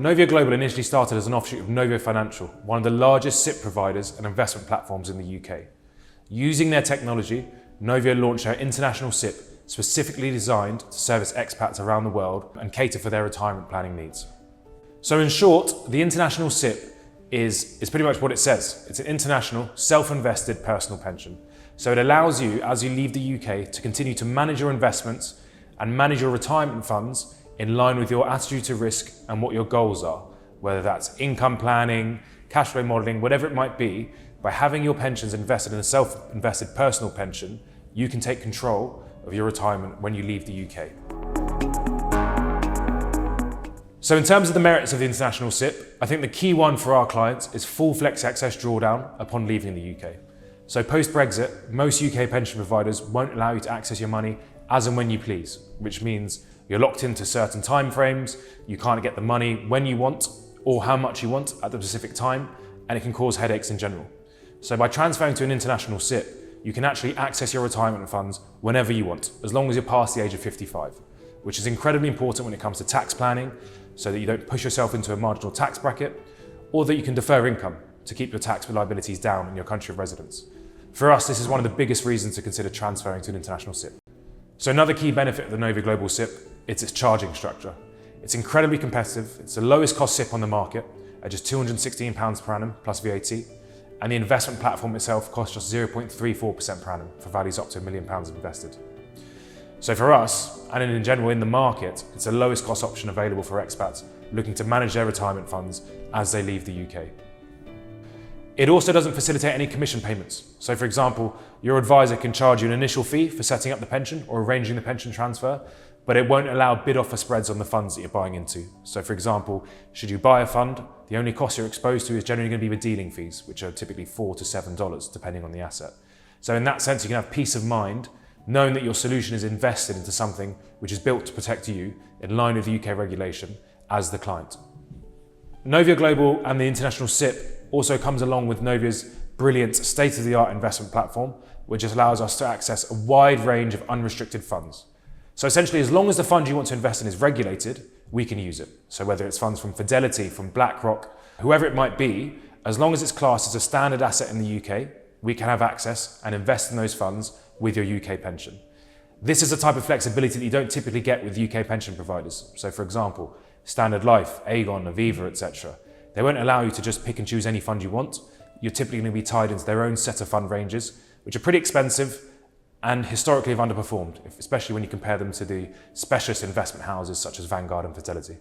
Novia Global initially started as an offshoot of Novia Financial, one of the largest SIPP providers and investment platforms in the UK. Using their technology, Novia launched their international SIPP, specifically designed to service expats around the world and cater for their retirement planning needs. So in short, the international SIPP is pretty much what it says. It's an international, self-invested personal pension. So it allows you, as you leave the UK, to continue to manage your investments and manage your retirement funds in line with your attitude to risk and what your goals are, whether that's income planning, cash flow modeling, whatever it might be. By having your pensions invested in a self-invested personal pension, you can take control of your retirement when you leave the UK. So in terms of the merits of the international SIPP, I think the key one for our clients is full flex access drawdown upon leaving the UK. So post-Brexit, most UK pension providers won't allow you to access your money as and when you please, which means you're locked into certain time frames, you can't get the money when you want or how much you want at the specific time, and it can cause headaches in general. So by transferring to an international SIPP, you can actually access your retirement funds whenever you want, as long as you're past the age of 55, which is incredibly important when it comes to tax planning, so that you don't push yourself into a marginal tax bracket, or that you can defer income to keep your tax liabilities down in your country of residence. For us, this is one of the biggest reasons to consider transferring to an international SIPP. So another key benefit of the Novia Global SIPP is its charging structure. It's incredibly competitive. It's the lowest cost SIPP on the market at just £216 per annum plus VAT. And the investment platform itself costs just 0.34% per annum for values up to £1 million invested. So for us, and in general in the market, it's the lowest cost option available for expats looking to manage their retirement funds as they leave the UK. It also doesn't facilitate any commission payments. So for example, your advisor can charge you an initial fee for setting up the pension or arranging the pension transfer, but it won't allow bid-offer spreads on the funds that you're buying into. So for example, should you buy a fund, the only cost you're exposed to is generally going to be the dealing fees, which are typically $4 to $7, depending on the asset. So in that sense, you can have peace of mind knowing that your solution is invested into something which is built to protect you in line with UK regulation as the client. Novia Global and the international SIPP also comes along with Novia's brilliant state-of-the-art investment platform, which allows us to access a wide range of unrestricted funds. So essentially, as long as the fund you want to invest in is regulated, we can use it. So whether it's funds from Fidelity, from BlackRock, whoever it might be, as long as it's classed as a standard asset in the UK, we can have access and invest in those funds with your UK pension. This is a type of flexibility that you don't typically get with UK pension providers. So for example, Standard Life, Aegon, Aviva, etc. They won't allow you to just pick and choose any fund you want. You're typically going to be tied into their own set of fund ranges, which are pretty expensive and historically have underperformed, especially when you compare them to the specialist investment houses such as Vanguard and Fidelity.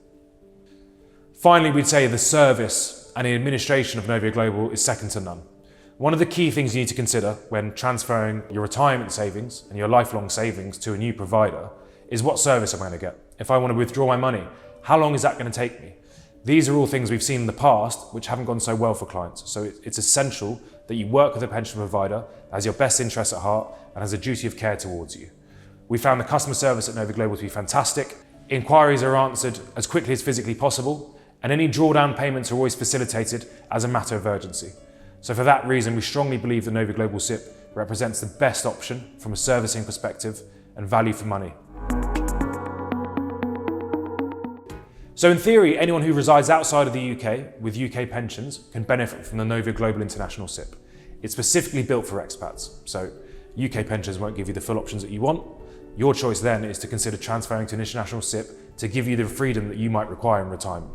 Finally, we'd say the service and the administration of Novia Global is second to none. One of the key things you need to consider when transferring your retirement savings and your lifelong savings to a new provider is what service am I going to get? If I want to withdraw my money, how long is that going to take me? These are all things we've seen in the past which haven't gone so well for clients. So it's essential that you work with a pension provider that has your best interests at heart and has a duty of care towards you. We found the customer service at Novia Global to be fantastic. Inquiries are answered as quickly as physically possible, and any drawdown payments are always facilitated as a matter of urgency. So for that reason, we strongly believe the Novia Global SIPP represents the best option from a servicing perspective and value for money. So in theory, anyone who resides outside of the UK with UK pensions can benefit from the Novia Global International SIPP. It's specifically built for expats. So UK pensions won't give you the full options that you want. Your choice then is to consider transferring to an international SIPP to give you the freedom that you might require in retirement.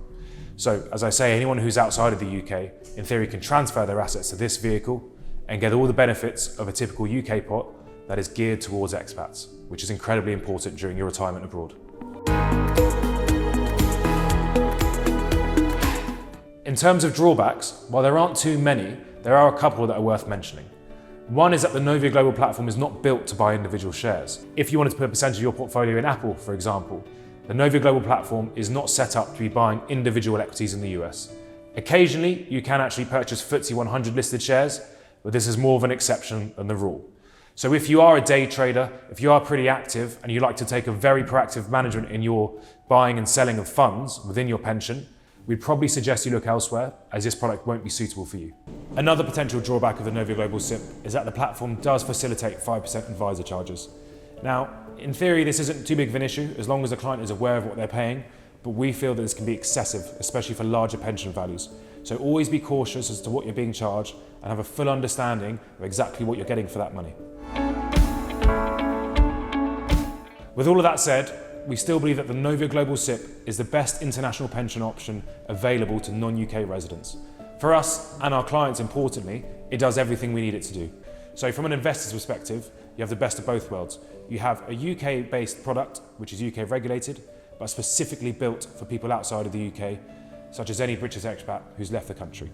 So as I say, anyone who's outside of the UK, in theory, can transfer their assets to this vehicle and get all the benefits of a typical UK pot that is geared towards expats, which is incredibly important during your retirement abroad. In terms of drawbacks, while there aren't too many, there are a couple that are worth mentioning. One is that the Novia Global platform is not built to buy individual shares. If you wanted to put a percentage of your portfolio in Apple, for example, the Novia Global platform is not set up to be buying individual equities in the US. Occasionally, you can actually purchase FTSE 100 listed shares, but this is more of an exception than the rule. So if you are a day trader, if you are pretty active and you like to take a very proactive management in your buying and selling of funds within your pension, we'd probably suggest you look elsewhere, as this product won't be suitable for you. Another potential drawback of the Novia Global SIPP is that the platform does facilitate 5% advisor charges. Now, in theory, this isn't too big of an issue as long as the client is aware of what they're paying, but we feel that this can be excessive, especially for larger pension values. So always be cautious as to what you're being charged and have a full understanding of exactly what you're getting for that money. With all of that said, we still believe that the Novia Global SIPP is the best international pension option available to non-UK residents. For us and our clients, importantly, it does everything we need it to do. So from an investor's perspective, you have the best of both worlds. You have a UK-based product, which is UK regulated, but specifically built for people outside of the UK, such as any British expat who's left the country.